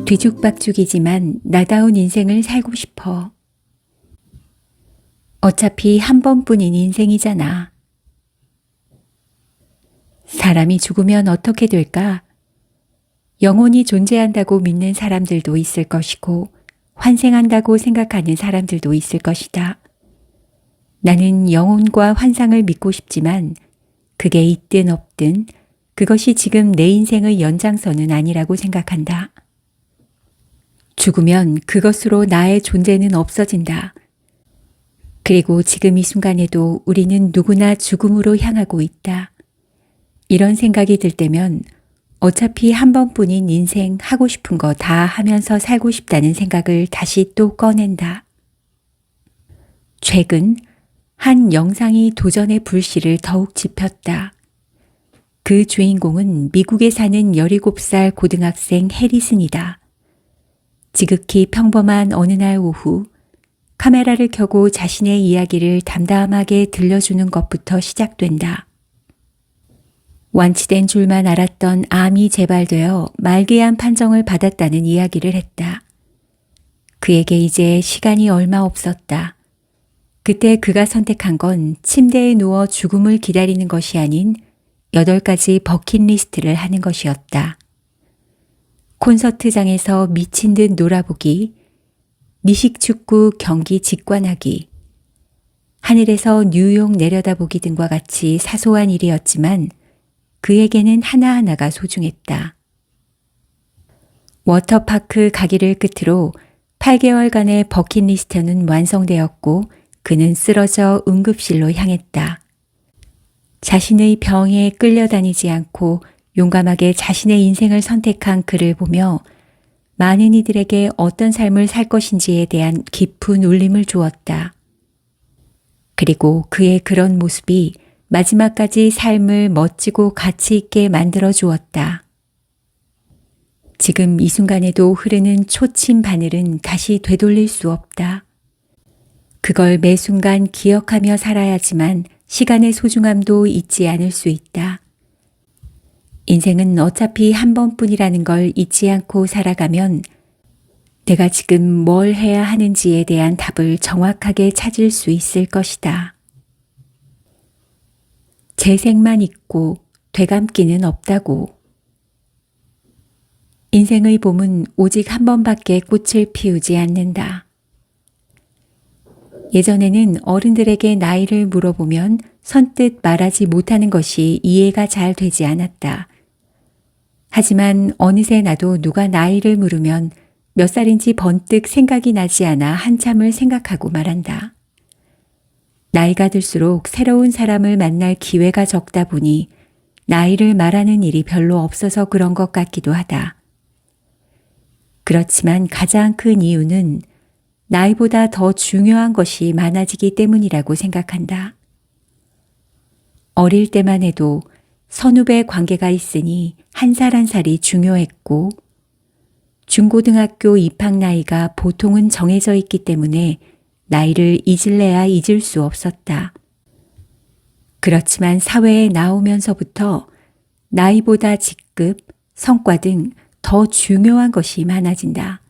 뒤죽박죽이지만 나다운 인생을 살고 싶어. 어차피 한 번뿐인 인생이잖아. 사람이 죽으면 어떻게 될까? 영혼이 존재한다고 믿는 사람들도 있을 것이고 환생한다고 생각하는 사람들도 있을 것이다. 나는 영혼과 환상을 믿고 싶지만 그게 있든 없든 그것이 지금 내 인생의 연장선은 아니라고 생각한다. 죽으면 그것으로 나의 존재는 없어진다. 그리고 지금 이 순간에도 우리는 누구나 죽음으로 향하고 있다. 이런 생각이 들 때면 어차피 한 번뿐인 인생 하고 싶은 거 다 하면서 살고 싶다는 생각을 다시 또 꺼낸다. 최근 한 영상이 도전의 불씨를 더욱 지폈다. 그 주인공은 미국에 사는 17살 고등학생 해리슨이다. 지극히 평범한 어느 날 오후 카메라를 켜고 자신의 이야기를 담담하게 들려주는 것부터 시작된다. 완치된 줄만 알았던 암이 재발되어 말기암 판정을 받았다는 이야기를 했다. 그에게 이제 시간이 얼마 없었다. 그때 그가 선택한 건 침대에 누워 죽음을 기다리는 것이 아닌 8가지 버킷리스트를 하는 것이었다. 콘서트장에서 미친 듯 놀아보기, 미식축구 경기 직관하기, 하늘에서 뉴욕 내려다보기 등과 같이 사소한 일이었지만 그에게는 하나하나가 소중했다. 워터파크 가기를 끝으로 8개월간의 버킷리스트는 완성되었고 그는 쓰러져 응급실로 향했다. 자신의 병에 끌려다니지 않고 용감하게 자신의 인생을 선택한 그를 보며 많은 이들에게 어떤 삶을 살 것인지에 대한 깊은 울림을 주었다. 그리고 그의 그런 모습이 마지막까지 삶을 멋지고 가치 있게 만들어 주었다. 지금 이 순간에도 흐르는 초침 바늘은 다시 되돌릴 수 없다. 그걸 매 순간 기억하며 살아야지만 시간의 소중함도 잊지 않을 수 있다. 인생은 어차피 한 번뿐이라는 걸 잊지 않고 살아가면 내가 지금 뭘 해야 하는지에 대한 답을 정확하게 찾을 수 있을 것이다. 재생만 있고 되감기는 없다고. 인생의 봄은 오직 한 번밖에 꽃을 피우지 않는다. 예전에는 어른들에게 나이를 물어보면 선뜻 말하지 못하는 것이 이해가 잘 되지 않았다. 하지만 어느새 나도 누가 나이를 물으면 몇 살인지 번뜩 생각이 나지 않아 한참을 생각하고 말한다. 나이가 들수록 새로운 사람을 만날 기회가 적다 보니 나이를 말하는 일이 별로 없어서 그런 것 같기도 하다. 그렇지만 가장 큰 이유는 나이보다 더 중요한 것이 많아지기 때문이라고 생각한다. 어릴 때만 해도 선후배 관계가 있으니 한 살 한 살이 중요했고 중고등학교 입학 나이가 보통은 정해져 있기 때문에 나이를 잊을래야 잊을 수 없었다. 그렇지만 사회에 나오면서부터 나이보다 직급, 성과 등 더 중요한 것이 많아진다.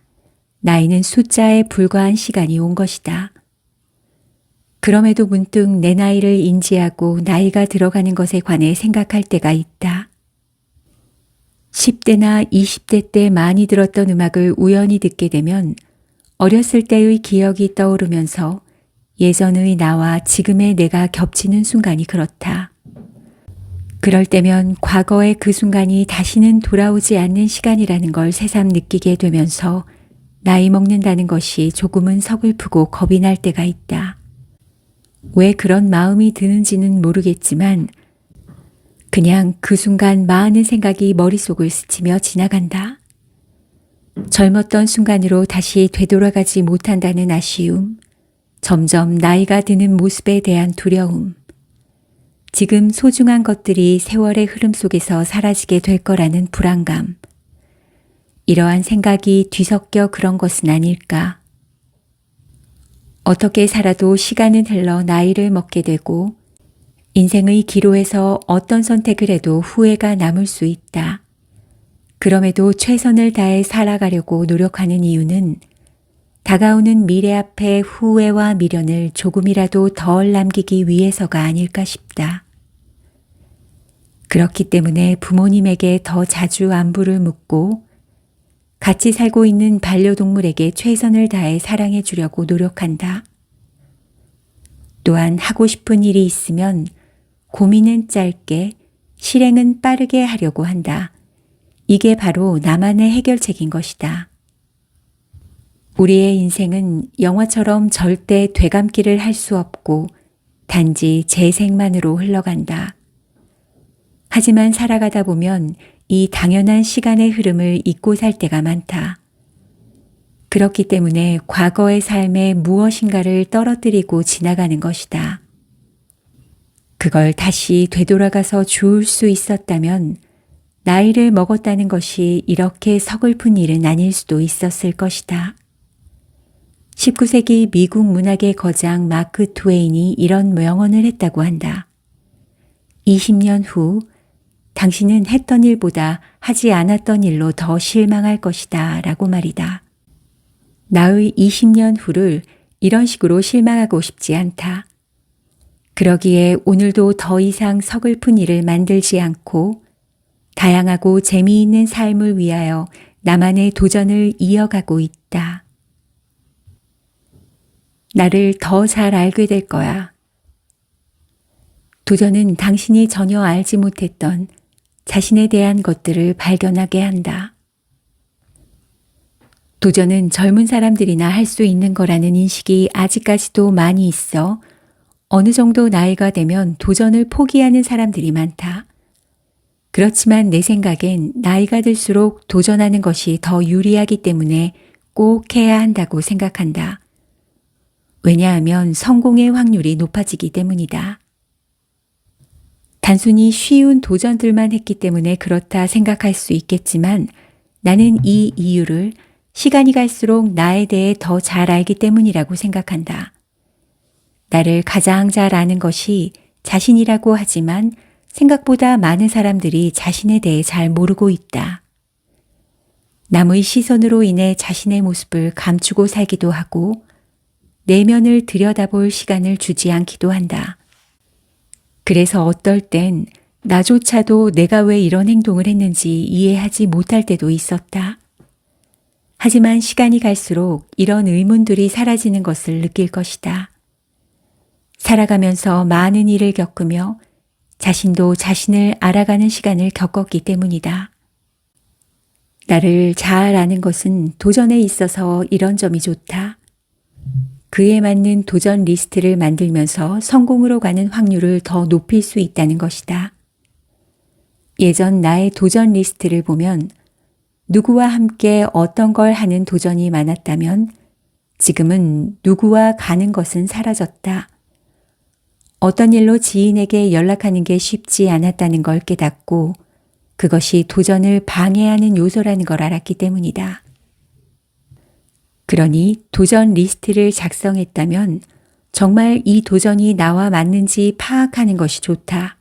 나이는 숫자에 불과한 시간이 온 것이다. 그럼에도 문득 내 나이를 인지하고 나이가 들어가는 것에 관해 생각할 때가 있다. 10대나 20대 때 많이 들었던 음악을 우연히 듣게 되면 어렸을 때의 기억이 떠오르면서 예전의 나와 지금의 내가 겹치는 순간이 그렇다. 그럴 때면 과거의 그 순간이 다시는 돌아오지 않는 시간이라는 걸 새삼 느끼게 되면서 나이 먹는다는 것이 조금은 서글프고 겁이 날 때가 있다. 왜 그런 마음이 드는지는 모르겠지만 그냥 그 순간 많은 생각이 머릿속을 스치며 지나간다. 젊었던 순간으로 다시 되돌아가지 못한다는 아쉬움, 점점 나이가 드는 모습에 대한 두려움, 지금 소중한 것들이 세월의 흐름 속에서 사라지게 될 거라는 불안감, 이러한 생각이 뒤섞여 그런 것은 아닐까. 어떻게 살아도 시간은 흘러 나이를 먹게 되고 인생의 기로에서 어떤 선택을 해도 후회가 남을 수 있다. 그럼에도 최선을 다해 살아가려고 노력하는 이유는 다가오는 미래 앞에 후회와 미련을 조금이라도 덜 남기기 위해서가 아닐까 싶다. 그렇기 때문에 부모님에게 더 자주 안부를 묻고 같이 살고 있는 반려동물에게 최선을 다해 사랑해 주려고 노력한다. 또한 하고 싶은 일이 있으면 고민은 짧게, 실행은 빠르게 하려고 한다. 이게 바로 나만의 해결책인 것이다. 우리의 인생은 영화처럼 절대 되감기를 할 수 없고 단지 재생만으로 흘러간다. 하지만 살아가다 보면 이 당연한 시간의 흐름을 잊고 살 때가 많다. 그렇기 때문에 과거의 삶에 무엇인가를 떨어뜨리고 지나가는 것이다. 그걸 다시 되돌아가서 주울 수 있었다면 나이를 먹었다는 것이 이렇게 서글픈 일은 아닐 수도 있었을 것이다. 19세기 미국 문학의 거장 마크 트웨인이 이런 명언을 했다고 한다. 20년 후 당신은 했던 일보다 하지 않았던 일로 더 실망할 것이다 라고 말이다. 나의 20년 후를 이런 식으로 실망하고 싶지 않다. 그러기에 오늘도 더 이상 서글픈 일을 만들지 않고 다양하고 재미있는 삶을 위하여 나만의 도전을 이어가고 있다. 나를 더 잘 알게 될 거야. 도전은 당신이 전혀 알지 못했던 자신에 대한 것들을 발견하게 한다. 도전은 젊은 사람들이나 할 수 있는 거라는 인식이 아직까지도 많이 있어 어느 정도 나이가 되면 도전을 포기하는 사람들이 많다. 그렇지만 내 생각엔 나이가 들수록 도전하는 것이 더 유리하기 때문에 꼭 해야 한다고 생각한다. 왜냐하면 성공의 확률이 높아지기 때문이다. 단순히 쉬운 도전들만 했기 때문에 그렇다 생각할 수 있겠지만 나는 이 이유를 시간이 갈수록 나에 대해 더 잘 알기 때문이라고 생각한다. 나를 가장 잘 아는 것이 자신이라고 하지만 생각보다 많은 사람들이 자신에 대해 잘 모르고 있다. 남의 시선으로 인해 자신의 모습을 감추고 살기도 하고 내면을 들여다볼 시간을 주지 않기도 한다. 그래서 어떨 땐 나조차도 내가 왜 이런 행동을 했는지 이해하지 못할 때도 있었다. 하지만 시간이 갈수록 이런 의문들이 사라지는 것을 느낄 것이다. 살아가면서 많은 일을 겪으며 자신도 자신을 알아가는 시간을 겪었기 때문이다. 나를 잘 아는 것은 도전에 있어서 이런 점이 좋다. 그에 맞는 도전 리스트를 만들면서 성공으로 가는 확률을 더 높일 수 있다는 것이다. 예전 나의 도전 리스트를 보면 누구와 함께 어떤 걸 하는 도전이 많았다면 지금은 누구와 가는 것은 사라졌다. 어떤 일로 지인에게 연락하는 게 쉽지 않았다는 걸 깨닫고 그것이 도전을 방해하는 요소라는 걸 알았기 때문이다. 그러니 도전 리스트를 작성했다면 정말 이 도전이 나와 맞는지 파악하는 것이 좋다.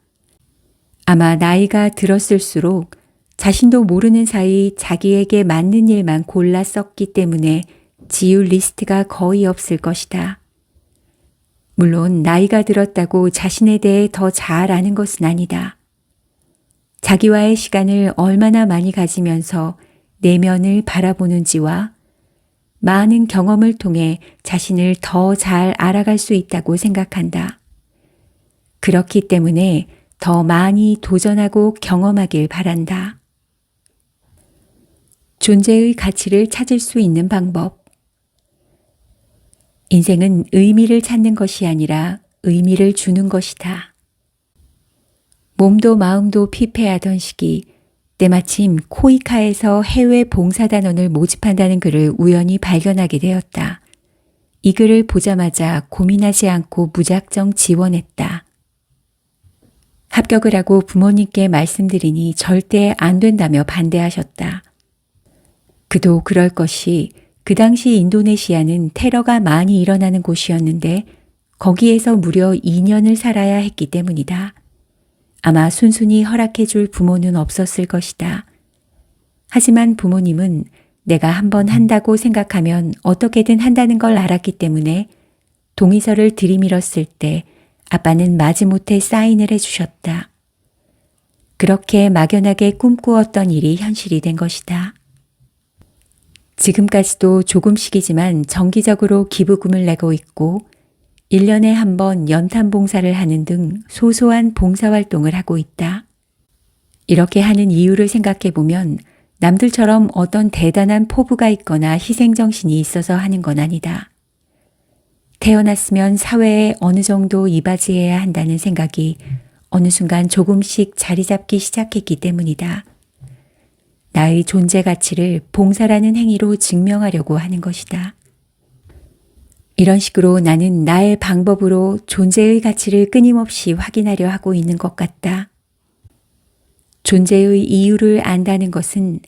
아마 나이가 들었을수록 자신도 모르는 사이 자기에게 맞는 일만 골라 썼기 때문에 지울 리스트가 거의 없을 것이다. 물론 나이가 들었다고 자신에 대해 더 잘 아는 것은 아니다. 자기와의 시간을 얼마나 많이 가지면서 내면을 바라보는지와 많은 경험을 통해 자신을 더 잘 알아갈 수 있다고 생각한다. 그렇기 때문에 더 많이 도전하고 경험하길 바란다. 존재의 가치를 찾을 수 있는 방법. 인생은 의미를 찾는 것이 아니라 의미를 주는 것이다. 몸도 마음도 피폐하던 시기, 때마침 코이카에서 해외 봉사단원을 모집한다는 글을 우연히 발견하게 되었다. 이 글을 보자마자 고민하지 않고 무작정 지원했다. 합격을 하고 부모님께 말씀드리니 절대 안 된다며 반대하셨다. 그도 그럴 것이 그 당시 인도네시아는 테러가 많이 일어나는 곳이었는데 거기에서 무려 2년을 살아야 했기 때문이다. 아마 순순히 허락해 줄 부모는 없었을 것이다. 하지만 부모님은 내가 한번 한다고 생각하면 어떻게든 한다는 걸 알았기 때문에 동의서를 들이밀었을 때 아빠는 마지못해 사인을 해주셨다. 그렇게 막연하게 꿈꾸었던 일이 현실이 된 것이다. 지금까지도 조금씩이지만 정기적으로 기부금을 내고 있고 1년에 한 번 연탄 봉사를 하는 등 소소한 봉사활동을 하고 있다. 이렇게 하는 이유를 생각해 보면 남들처럼 어떤 대단한 포부가 있거나 희생정신이 있어서 하는 건 아니다. 태어났으면 사회에 어느 정도 이바지해야 한다는 생각이 어느 순간 조금씩 자리 잡기 시작했기 때문이다. 나의 존재 가치를 봉사라는 행위로 증명하려고 하는 것이다. 이런 식으로 나는 나의 방법으로 존재의 가치를 끊임없이 확인하려 하고 있는 것 같다. 존재의 이유를 안다는 것은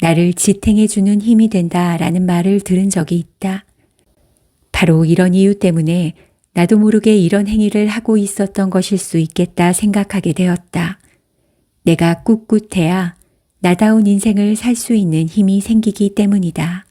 나를 지탱해주는 힘이 된다라는 말을 들은 적이 있다. 바로 이런 이유 때문에 나도 모르게 이런 행위를 하고 있었던 것일 수 있겠다 생각하게 되었다. 내가 꿋꿋해야 나다운 인생을 살 수 있는 힘이 생기기 때문이다.